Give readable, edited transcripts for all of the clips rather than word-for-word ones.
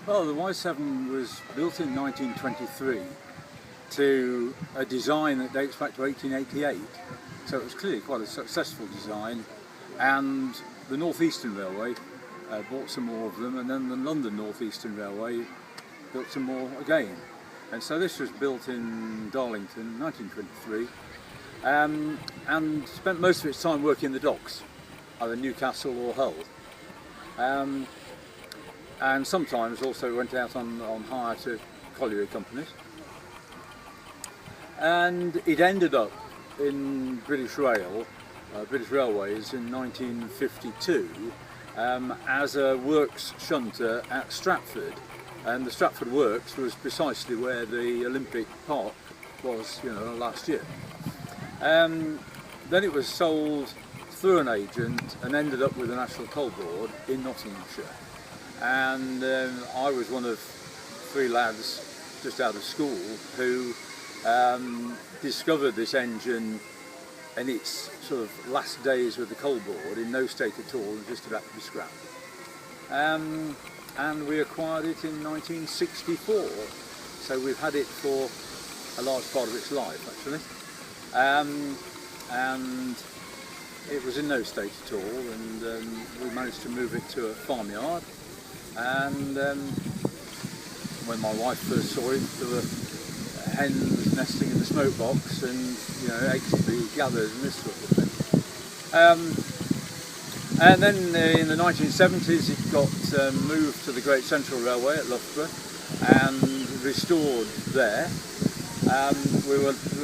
Well, the Y7 was built in 1923 to a design that dates back to 1888, so it was clearly quite a successful design, and the North Eastern Railway bought some more of them, and then the London North Eastern Railway built some more again. And so this was built in Darlington, 1923, and spent most of its time working the docks, either Newcastle or Hull. And sometimes also went out on hire to colliery companies. And it ended up in British Railways in 1952 as a works shunter at Stratford. And the Stratford Works was precisely where the Olympic Park was, last year. Then it was sold through an agent and ended up with the National Coal Board in Nottinghamshire. And I was one of three lads just out of school who discovered this engine in its sort of last days with the coal board, in no state at all, and just about to be scrapped. And we acquired it in 1964, so we've had it for a large part of its life actually. And it was in no state at all, and we managed to move it to a farmyard. And when my wife first saw it, there were hens nesting in the smoke box, and eggs to be gathered and this sort of thing. And then in the 1970s it got moved to the Great Central Railway at Loughborough and restored there. We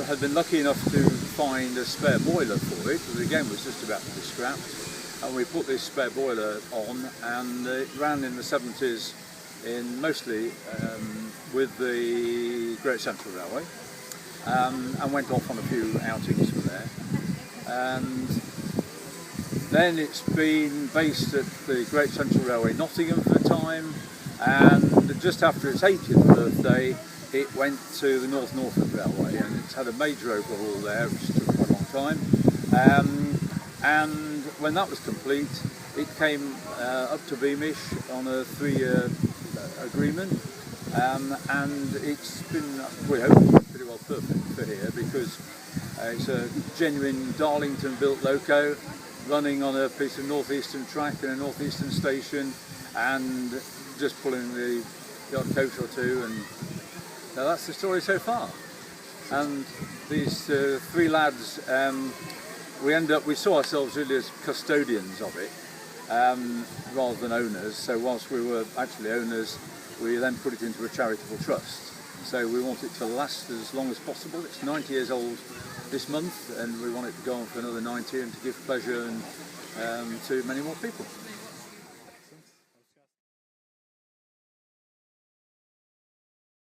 had been lucky enough to find a spare boiler for it, which again was just about to be scrapped. And we put this spare boiler on, and it ran in the 70s mostly with the Great Central Railway, and went off on a few outings from there. And then it's been based at the Great Central Railway Nottingham for a time, and just after its 80th birthday it went to the North Norfolk Railway, and it's had a major overhaul there, which took quite a long time. And when that was complete, it came up to Beamish on a 3-year agreement, and it's been, we hope, pretty well perfect for here, because it's a genuine Darlington built loco running on a piece of northeastern track in a northeastern station, and just pulling the odd coach or two, and now that's the story so far. And these three lads, we saw ourselves really as custodians of it, rather than owners. So whilst we were actually owners, we then put it into a charitable trust. So we want it to last as long as possible. It's 90 years old this month, and we want it to go on for another 90 and to give pleasure to many more people.